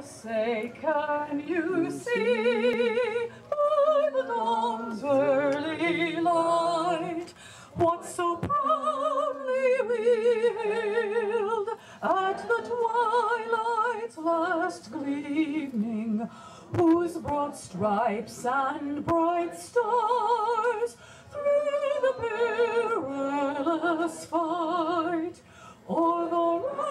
say, can you see by the dawn's early light what so proudly we hailed at the twilight's last gleaming, whose broad stripes and bright stars through the perilous fight o'er the ramparts.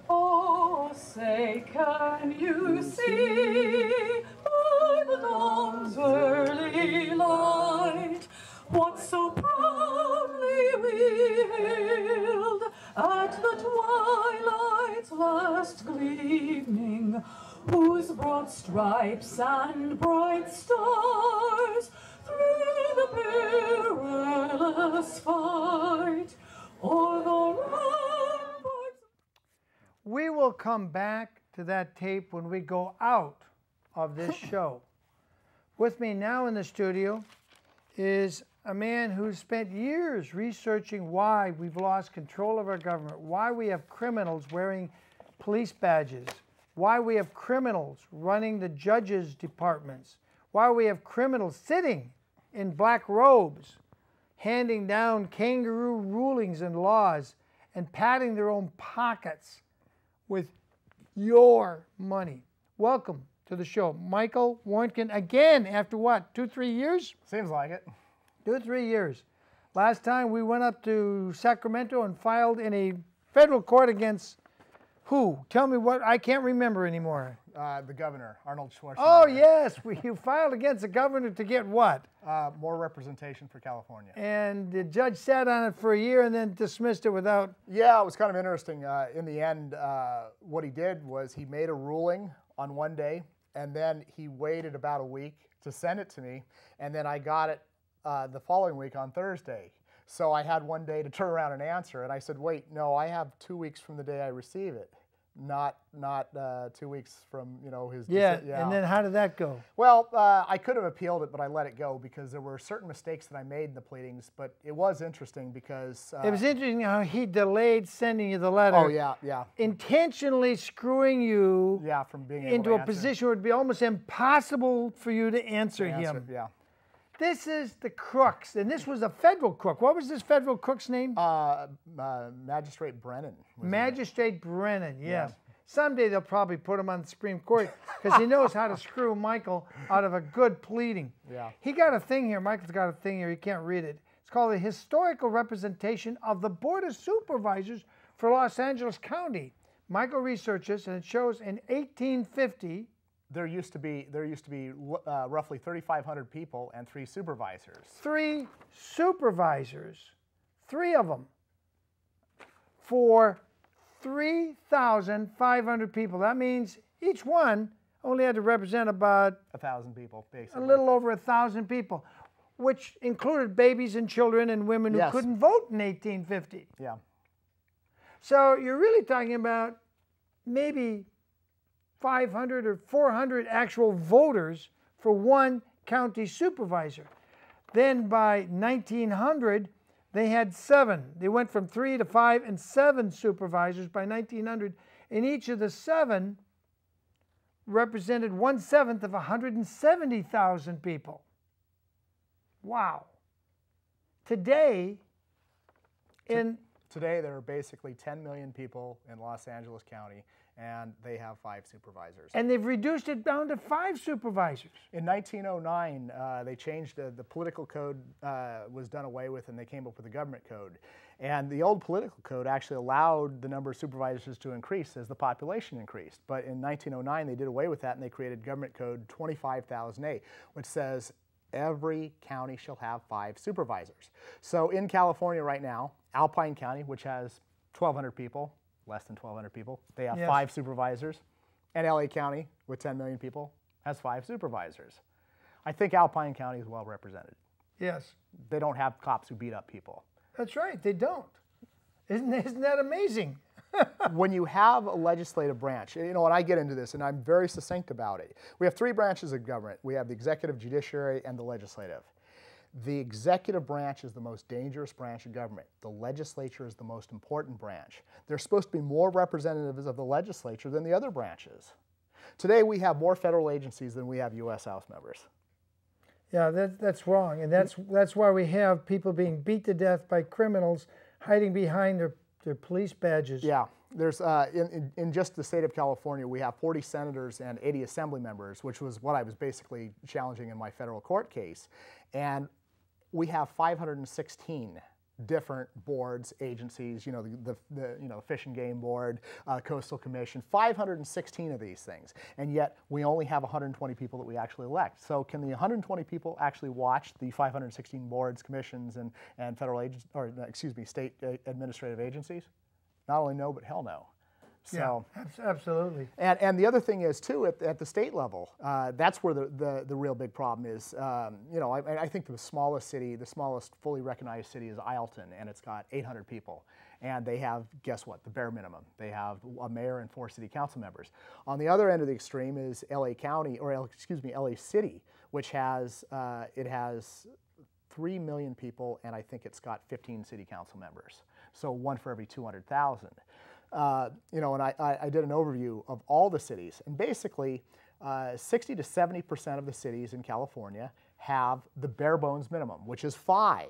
Oh, say, can you see by the dawn's early light what so proudly we hailed at the twilight's last gleaming, whose broad stripes and bright stars through the perilous fight o'er the ramparts. We will come back to that tape when we go out of this show. With me now in the studio is a man who's spent years researching why we've lost control of our government, why we have criminals wearing police badges, why we have criminals running the judges' departments, why we have criminals sitting in black robes, handing down kangaroo rulings and laws and patting their own pockets with your money. Welcome to the show, Michael Warnken, again after what, 2-3 years? Seems like it. 2-3 years. Last time we went up to Sacramento and filed in a federal court against who? Tell me what, I can't remember anymore. The governor, Arnold Schwarzenegger. Oh yes, you filed against the governor to get what? More representation for California. And the judge sat on it for a year and then dismissed it without... Yeah, it was kind of interesting. In the end, what he did was he made a ruling on one day, and then he waited about a week to send it to me, and then I got it the following week on Thursday. So I had one day to turn around and answer, and I said, wait, no, I have 2 weeks from the day I receive it. Not 2 weeks from, you know, his... Yeah, and then how did that go? Well, I could have appealed it, but I let it go because there were certain mistakes that I made in the pleadings, but it was interesting because... it was interesting how he delayed sending you the letter. Oh, yeah, yeah. Intentionally screwing you from being able into to a answer. position where it would be almost impossible for you to answer him. Yeah. This is the crooks, and this was a federal crook. What was this federal crook's name? Magistrate Brennan. Magistrate Brennan, yes. Yeah. Someday they'll probably put him on the Supreme Court because he knows how to screw Michael out of a good pleading. Yeah. He got a thing here. Michael's got a thing here. You can't read it. It's called the Historical Representation of the Board of Supervisors for Los Angeles County. Michael researches, and it shows in 1850, there used to be roughly 3,500 people and 3 supervisors. 3 supervisors, 3 of them, for 3,500 people. That means each one only had to represent about 1,000 people, basically. A little over 1,000 people, which included babies and children and women who couldn't vote in 1850. Yeah. So you're really talking about maybe 500 or 400 actual voters for one county supervisor. Then by 1900, they had 7. They went from 3 to 5 and 7 supervisors by 1900, and each of the 7 represented 1/7 of 170,000 people. Wow. Today, Today there are basically 10 million people in Los Angeles County, and they have 5 supervisors. And they've reduced it down to 5 supervisors. In 1909, they changed the political code was done away with, and they came up with the government code. And the old political code actually allowed the number of supervisors to increase as the population increased. But in 1909, they did away with that, and they created government code 25,000A, which says every county shall have 5 supervisors. So in California right now, Alpine County, which has 1,200 people, less than 1,200 people, they have 5 supervisors. And LA County, with 10 million people, has 5 supervisors. I think Alpine County is well represented. Yes. They don't have cops who beat up people. That's right, they don't. Isn't that amazing? When you have a legislative branch, you know, and I get into this, and I'm very succinct about it. We have three branches of government. We have the executive, judiciary, and the legislative. The executive branch is the most dangerous branch of government. The legislature is the most important branch. There's supposed to be more representatives of the legislature than the other branches. Today, we have more federal agencies than we have U.S. House members. Yeah, that's wrong, and that's why we have people being beat to death by criminals hiding behind their police badges. Yeah, there's in just the state of California, we have 40 senators and 80 assembly members, which was what I was basically challenging in my federal court case. And we have 516 different boards, agencies, you know, the Fish and Game Board, Coastal Commission, 516 of these things. And yet we only have 120 people that we actually elect. So can the 120 people actually watch the 516 boards, commissions, and federal agents, or excuse me, state administrative agencies? Not only no, but hell no. So, yeah, absolutely. And the other thing is, too, at the state level, that's where the real big problem is. You know, I think the smallest city, the smallest fully recognized city is Ileton, and it's got 800 people. And they have, guess what, the bare minimum. They have a mayor and 4 city council members. On the other end of the extreme is LA County, or excuse me, LA City, which has, it has 3 million people, and I think it's got 15 city council members. So 1 for every 200,000. You know, and I did an overview of all the cities, and basically 60 to 70% of the cities in California have the bare bones minimum, which is 5.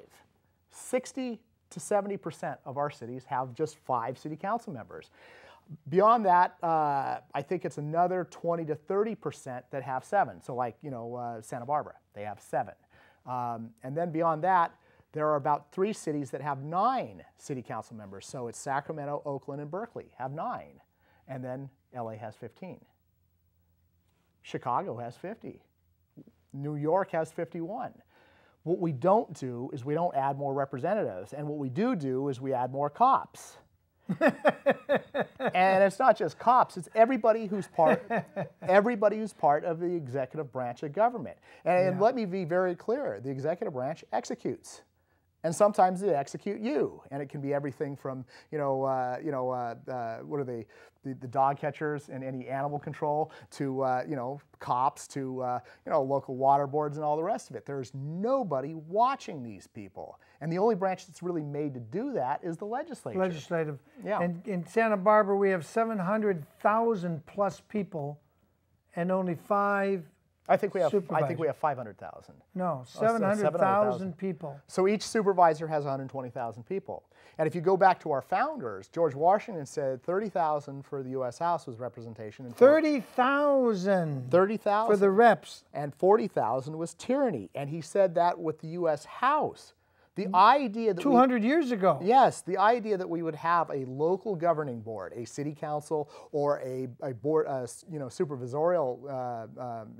60 to 70% of our cities have just 5 city council members. Beyond that, I think it's another 20 to 30% that have 7. So like, you know, Santa Barbara, they have 7. And then beyond that, there are about 3 cities that have 9 city council members. So it's Sacramento, Oakland, and Berkeley have 9. And then LA has 15. Chicago has 50. New York has 51. What we don't do is we don't add more representatives. And what we do is we add more cops. And it's not just cops, it's everybody who's part of the executive branch of government. And let me be very clear, the executive branch executes. And sometimes they execute you, and it can be everything from, what are they, the dog catchers and any animal control to, cops to, local water boards and all the rest of it. There's nobody watching these people. And the only branch that's really made to do that is the legislature. Legislative. Yeah. And in Santa Barbara, we have 700,000 plus people and only 5 I think we have supervisors. 500,000. No, 700,000 people. So each supervisor has 120,000 people. And if you go back to our founders, George Washington said 30,000 for the U.S. House was representation. 30,000. 30,000 for the reps. And 40,000 was tyranny. And he said that with the U.S. House. The idea that 200 years ago. Yes, the idea that we would have a local governing board, a city council, or a board, supervisorial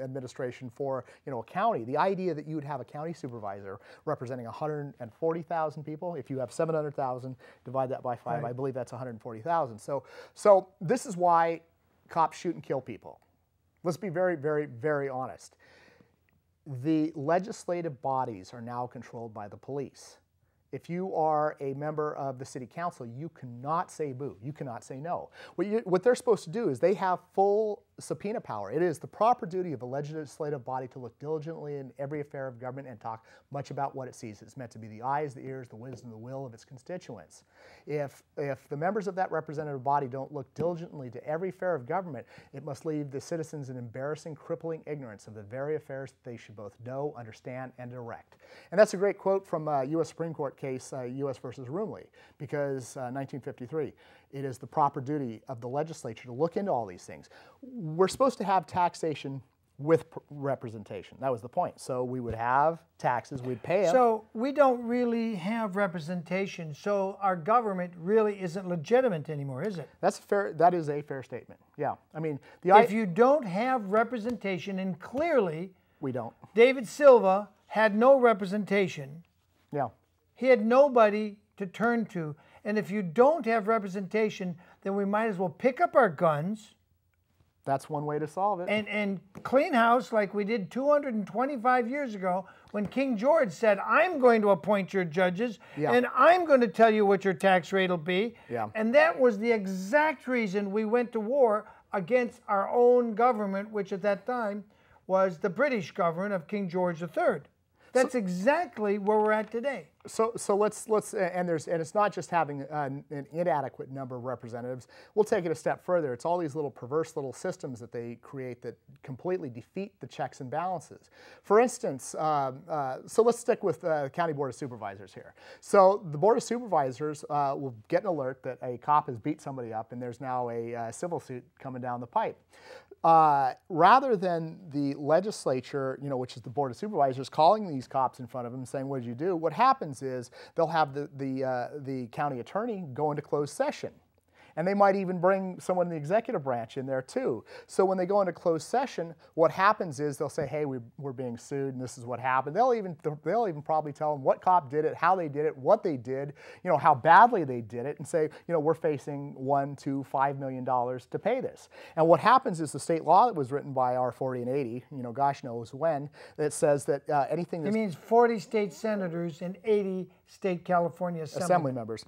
administration for, a county. The idea that you would have a county supervisor representing 140,000 people. If you have 700,000, divide that by 5. Right. I believe that's 140,000. So this is why cops shoot and kill people. Let's be very, very, very honest. The legislative bodies are now controlled by the police. If you are a member of the city council, you cannot say boo. You cannot say no. What they're supposed to do is they have full subpoena power. It is the proper duty of a legislative body to look diligently in every affair of government and talk much about what it sees. It's meant to be the eyes, the ears, the wisdom, the will of its constituents. If the members of that representative body don't look diligently to every affair of government, it must leave the citizens in embarrassing, crippling ignorance of the very affairs that they should both know, understand, and direct. And that's a great quote from a U.S. Supreme Court case, U.S. versus Roomley, because 1953. It is the proper duty of the legislature to look into all these things. We're supposed to have taxation with representation. That was the point. So we would have taxes, we'd pay them. So we don't really have representation, so our government really isn't legitimate anymore, is it? That is a fair statement. Yeah. I mean, if you don't have representation, and clearly we don't. David Silva had no representation. Yeah. He had nobody to turn to. And if you don't have representation, then we might as well pick up our guns. That's one way to solve it. And clean house like we did 225 years ago when King George said, I'm going to appoint your judges, Yeah. and I'm going to tell you what your tax rate will be. Yeah. And that was the exact reason we went to war against our own government, which at that time was the British government of King George III. That's exactly where we're at today. So let's and it's not just having an inadequate number of representatives. We'll take it a step further. It's all these little perverse little systems that they create that completely defeat the checks and balances. For instance, so let's stick with the County Board of Supervisors here. So the Board of Supervisors will get an alert that a cop has beat somebody up, and there's now a civil suit coming down the pipe. Rather than the legislature, which is the Board of Supervisors, calling these cops in front of them and saying, what did you do? What happens is they'll have the county attorney go into closed session. And they might even bring someone in the executive branch in there too. So when they go into closed session, what happens is they'll say, hey, we're being sued and this is what happened. They'll even probably tell them what cop did it, how they did it, what they did, how badly they did it, and say, we're facing $1, $2, $5 million to pay this. And what happens is the state law that was written by our 40 and 80, gosh knows when, that says that anything that's... It means 40 state senators and 80 state California assembly members.